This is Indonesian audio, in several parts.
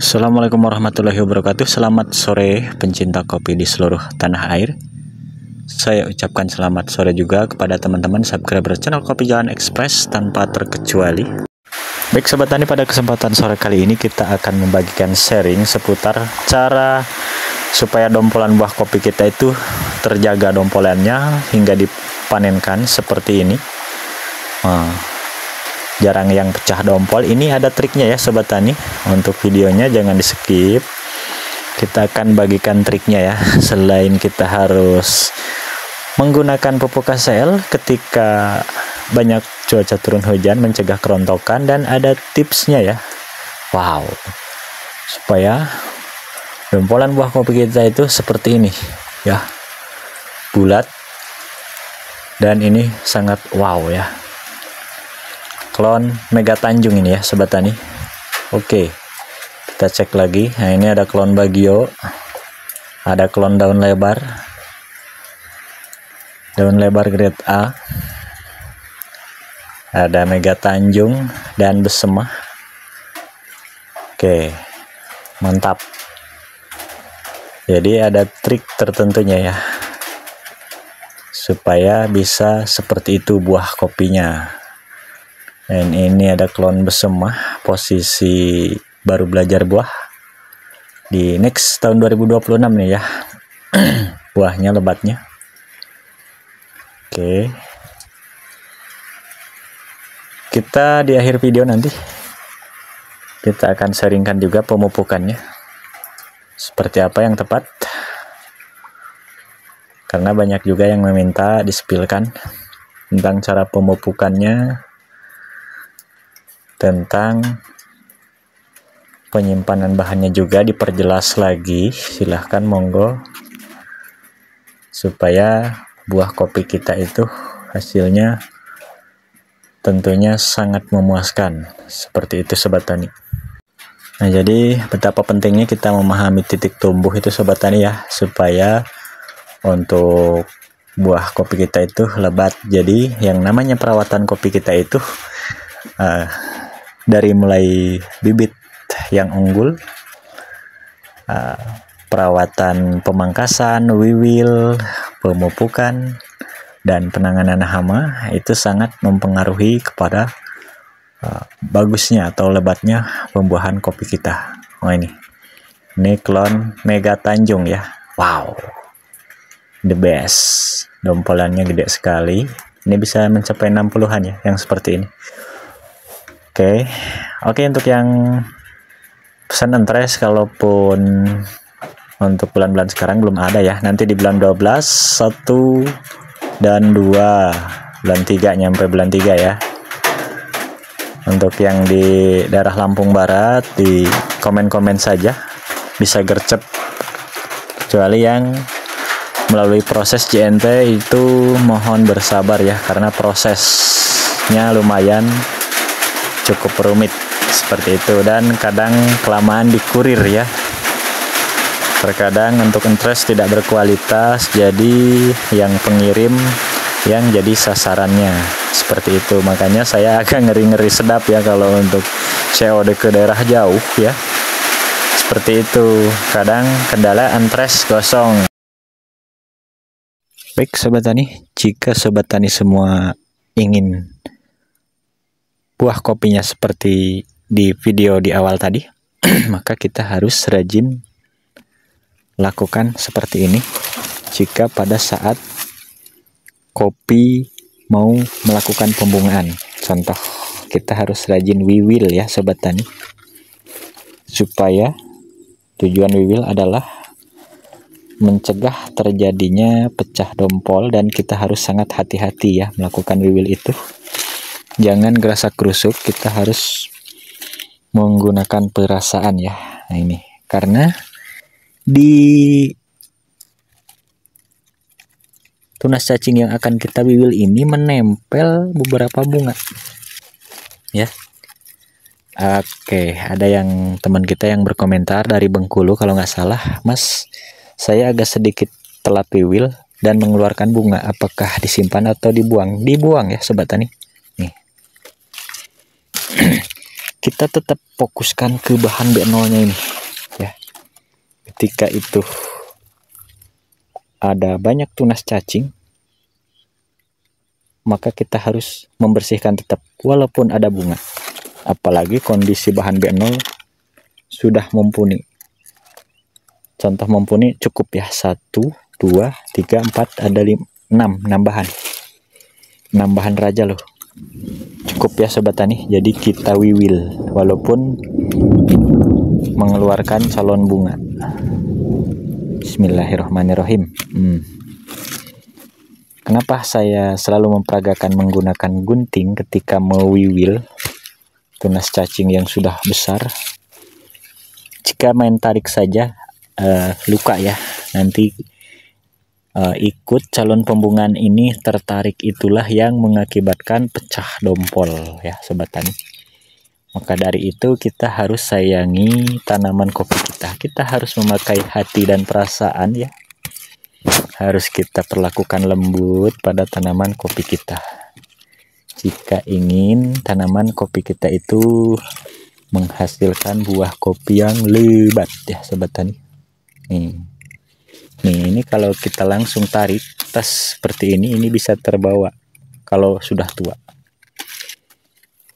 Assalamualaikum warahmatullahi wabarakatuh. Selamat sore pencinta kopi di seluruh tanah air. Saya ucapkan selamat sore juga kepada teman-teman subscriber channel Kopi Jalan Express tanpa terkecuali. Baik sobat tani, pada kesempatan sore kali ini kita akan membagikan sharing seputar cara supaya dompolan buah kopi kita itu terjaga dompolannya hingga dipanenkan seperti ini. Jarang yang pecah dompol. Ini ada triknya ya sobat tani. Untuk videonya jangan di skip, kita akan bagikan triknya ya. Selain kita harus menggunakan pupuk KCL ketika banyak cuaca turun hujan mencegah kerontokan, dan ada tipsnya ya. Wow, supaya dompolan buah kopi kita itu seperti ini ya, bulat, dan ini sangat wow ya. Klon Mega Tanjung ini ya sobat tani. Oke, kita cek lagi. Nah, ini ada klon Bagio, ada klon daun lebar grade A, ada Mega Tanjung dan Besemah. Oke, mantap. Jadi ada trik tertentunya ya supaya bisa seperti itu buah kopinya. Dan ini ada klon Besemah, posisi baru belajar buah di next tahun 2026 nih ya. Buahnya lebatnya. Oke, kita di akhir video nanti kita akan sharingkan juga pemupukannya seperti apa yang tepat, karena banyak juga yang meminta dispilkan tentang cara pemupukannya, tentang penyimpanan bahannya juga diperjelas lagi. Silahkan monggo, supaya buah kopi kita itu hasilnya tentunya sangat memuaskan. Seperti itu sobat tani. Nah, jadi betapa pentingnya kita memahami titik tumbuh itu sobat tani ya, supaya untuk buah kopi kita itu lebat. Jadi yang namanya perawatan kopi kita itu dari mulai bibit yang unggul, perawatan pemangkasan, wiwil, pemupukan, dan penanganan hama itu sangat mempengaruhi kepada bagusnya atau lebatnya pembuahan kopi kita. Oh, ini klon Mega Tanjung ya. Wow, the best. Dompolannya gede sekali. Ini bisa mencapai 60-an ya, yang seperti ini. Oke, untuk yang pesan entres, kalaupun untuk bulan-bulan sekarang belum ada ya. Nanti di bulan 12, 1 dan 2, bulan 3, nyampe bulan 3 ya. Untuk yang di daerah Lampung Barat, di komen-komen saja, bisa gercep. Kecuali yang melalui proses JNT itu mohon bersabar ya, karena prosesnya lumayan cukup rumit seperti itu, dan kadang kelamaan di kurir ya. Terkadang untuk entres tidak berkualitas, jadi yang pengirim yang jadi sasarannya seperti itu. Makanya saya agak ngeri-ngeri sedap ya kalau untuk COD ke daerah jauh ya. Seperti itu, kadang kendala entres gosong. Baik sobat tani, jika sobat tani semua ingin buah kopinya seperti di video di awal tadi, maka kita harus rajin lakukan seperti ini. Jika pada saat kopi mau melakukan pembungaan, contoh kita harus rajin wiwil ya sobat tani, supaya tujuan wiwil adalah mencegah terjadinya pecah dompol, dan kita harus sangat hati-hati ya melakukan wiwil itu. Jangan gerasak gerusuk, kita harus menggunakan perasaan ya. Nah, ini karena di tunas cacing yang akan kita wiwil ini menempel beberapa bunga ya. Oke, ada yang teman kita yang berkomentar dari Bengkulu kalau nggak salah, Mas, saya agak sedikit telat wiwil dan mengeluarkan bunga, apakah disimpan atau dibuang? Dibuang ya sobat tani. Nih, kita tetap fokuskan ke bahan B0 nya ini. ketika itu ada banyak tunas cacing, maka kita harus membersihkan tetap walaupun ada bunga. Apalagi kondisi bahan B0 sudah mumpuni. Contoh mumpuni cukup ya, 1, 2, 3, 4, ada 5, 6 bahan. 6 bahan raja loh. Cukup ya sobat tani. Jadi kita wiwil walaupun mengeluarkan calon bunga. Bismillahirrahmanirrahim. Kenapa saya selalu memperagakan menggunakan gunting ketika mewiwil tunas cacing yang sudah besar? Jika main tarik saja luka ya, nanti ikut calon pembungaan ini tertarik, itulah yang mengakibatkan pecah dompol ya sobat tani. Maka dari itu kita harus sayangi tanaman kopi kita. Kita harus memakai hati dan perasaan ya. Harus kita perlakukan lembut pada tanaman kopi kita. Jika ingin tanaman kopi kita itu menghasilkan buah kopi yang lebat ya sobat tani. Nih, ini kalau kita langsung tarik tas seperti ini bisa terbawa kalau sudah tua.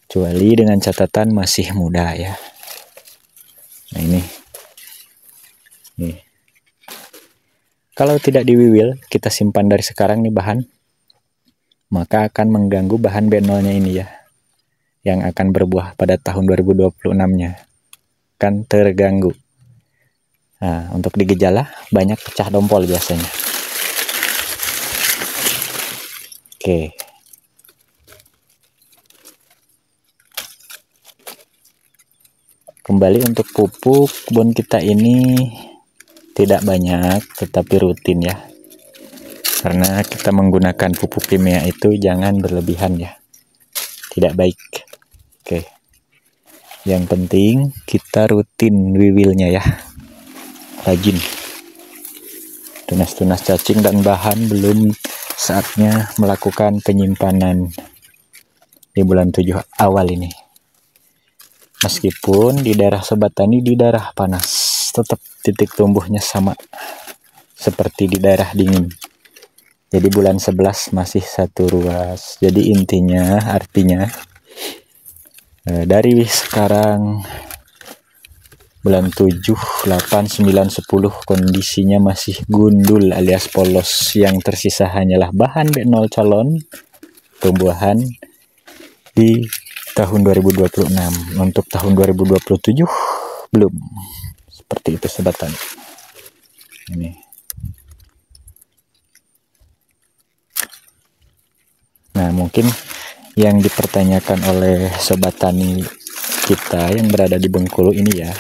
Kecuali dengan catatan masih muda ya. Nah ini. Nih. Kalau tidak diwiwil, kita simpan dari sekarang nih bahan, maka akan mengganggu bahan B0-nya ini ya, yang akan berbuah pada tahun 2026-nya. Kan terganggu. Nah, untuk di gejala, banyak pecah dompol biasanya. Oke. Kembali untuk pupuk kebun kita ini tidak banyak, tetapi rutin ya. Karena kita menggunakan pupuk kimia itu jangan berlebihan ya. Tidak baik. Oke. Yang penting kita rutin wiwilnya ya. Rajin. Tunas-tunas cacing dan bahan belum saatnya melakukan penyimpanan di bulan 7 awal ini. Meskipun di daerah sobat tani di daerah panas, tetap titik tumbuhnya sama seperti di daerah dingin. Jadi bulan 11 masih satu ruas. Jadi artinya dari sekarang bulan 7, 8, 9, 10 kondisinya masih gundul alias polos. Yang tersisa hanyalah bahan B0 calon tumbuhan di tahun 2026. Untuk tahun 2027 belum. Seperti itu sobat tani. Ini. Nah, mungkin yang dipertanyakan oleh sobat tani kita yang berada di Bengkulu ini ya.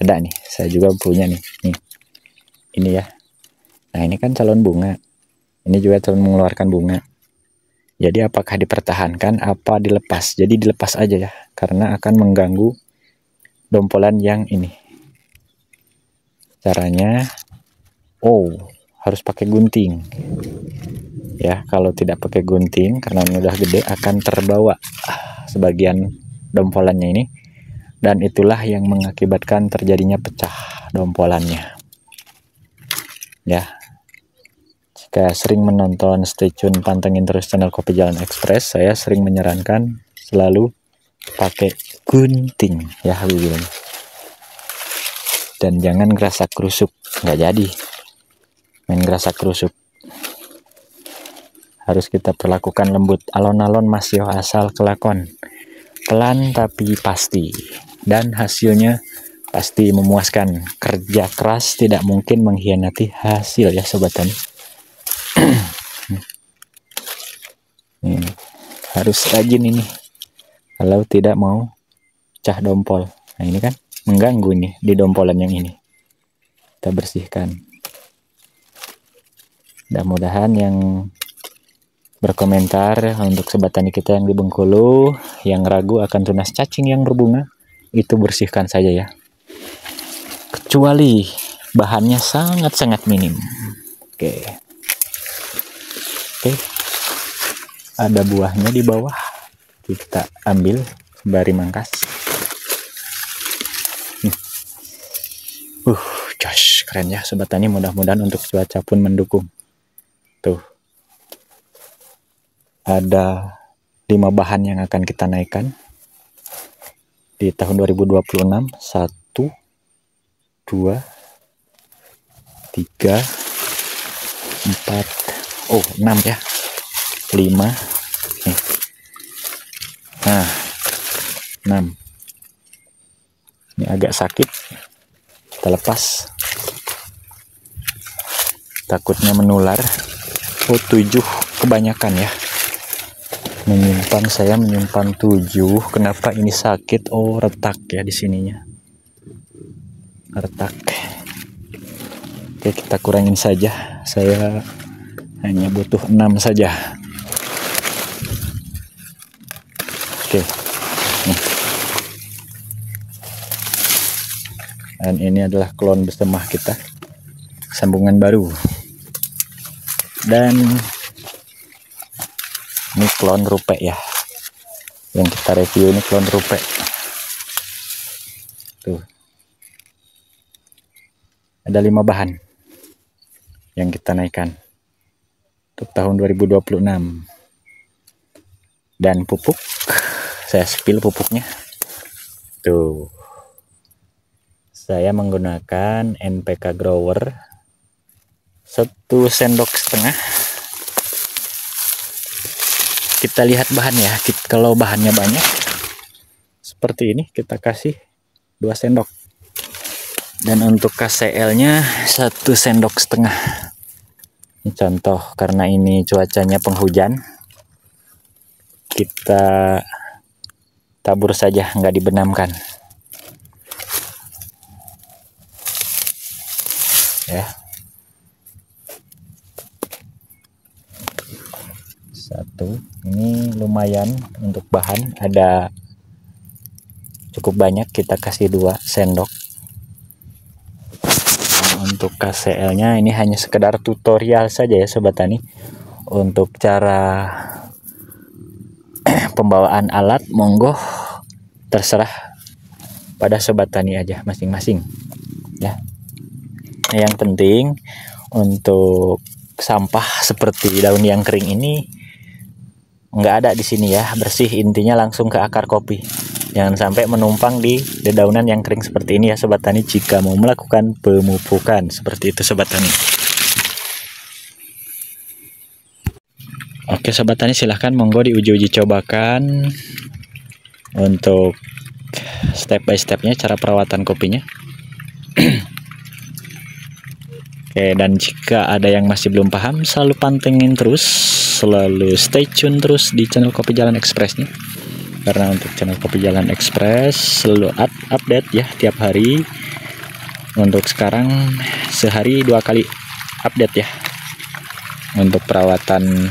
Ada nih, saya juga punya nih. Ini ya. Nah, ini kan calon bunga. Ini juga calon mengeluarkan bunga. Jadi apakah dipertahankan apa dilepas? Jadi dilepas aja ya, karena akan mengganggu dompolan yang ini. Caranya, harus pakai gunting. Ya, kalau tidak pakai gunting karena ini udah gede akan terbawa sebagian dompolannya ini, dan itulah yang mengakibatkan terjadinya pecah dompolannya. Ya. Jika sering menonton, stay tune, pantengin terus channel Kopi Jalan Express, saya sering menyarankan selalu pakai gunting ya wiwilnya. Dan jangan gerasak kerusuk, nggak jadi main gerasak kerusuk. Harus kita perlakukan lembut, alon-alon mas yo, asal kelakon pelan tapi pasti, dan hasilnya pasti memuaskan. Kerja keras tidak mungkin mengkhianati hasil ya sobat tani. Harus rajin ini kalau tidak mau pecah dompol. Nah ini kan mengganggu nih di dompolan yang ini, kita bersihkan. Mudah-mudahan yang berkomentar untuk sobat tani kita yang di Bengkulu yang ragu akan tunas cacing yang berbunga, itu bersihkan saja ya, kecuali bahannya sangat-sangat minim. Oke, ada buahnya di bawah, kita ambil sembari mangkas. Gosh, keren ya Sobat Tani, mudah-mudahan untuk cuaca pun mendukung. Tuh, ada 5 bahan yang akan kita naikkan di tahun 2026. 1, 2, 3, 4, 6 ya, 5 nih. Nah, 6. Ini agak sakit, kita lepas, takutnya menular. 7 kebanyakan ya, saya menyimpan 7. Kenapa ini sakit? Oh, retak ya di sininya, retak. Oke, kita kurangin saja, saya hanya butuh 6 saja. Oke, nih. Dan ini adalah klon bersemah kita, sambungan baru. Dan ini klon rupe ya, yang kita review ini klon rupe. Tuh, ada 5 bahan yang kita naikkan untuk tahun 2026. Dan pupuk, saya spill pupuknya. Tuh, saya menggunakan NPK Grower 1,5 sendok. Kita lihat bahan ya, kalau bahannya banyak seperti ini kita kasih 2 sendok. Dan untuk KCL nya 1,5 sendok. Ini contoh, karena ini cuacanya penghujan, kita tabur saja, nggak dibenamkan ya. 1, ini lumayan untuk bahan, ada cukup banyak, kita kasih 2 sendok. Nah, untuk KCL nya ini hanya sekedar tutorial saja ya Sobat Tani. Untuk cara pembawaan alat, monggo terserah pada Sobat Tani aja masing-masing ya. Yang penting untuk sampah seperti daun yang kering ini nggak ada di sini ya, bersih, intinya langsung ke akar kopi. Jangan sampai menumpang di dedaunan yang kering seperti ini ya Sobat Tani, jika mau melakukan pemupukan. Seperti itu Sobat Tani. Oke Sobat Tani, silahkan monggo diuji-uji cobakan untuk step by stepnya cara perawatan kopinya. Oke, dan jika ada yang masih belum paham, selalu pantengin terus, selalu stay tune terus di channel Kopi Jalan Express nih. Karena untuk channel Kopi Jalan Express selalu update ya tiap hari. Untuk sekarang sehari 2 kali update ya, untuk perawatan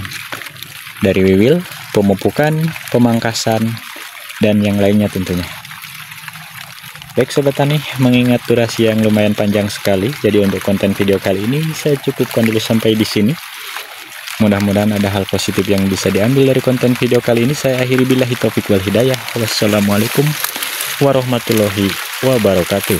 dari wiwil, pemupukan, pemangkasan, dan yang lainnya tentunya. Baik Sobat Tani, mengingat durasi yang lumayan panjang sekali, jadi untuk konten video kali ini saya cukupkan dulu sampai di sini. Mudah-mudahan ada hal positif yang bisa diambil dari konten video kali ini. Saya akhiri billahi taufik wal hidayah. Wassalamualaikum warahmatullahi wabarakatuh.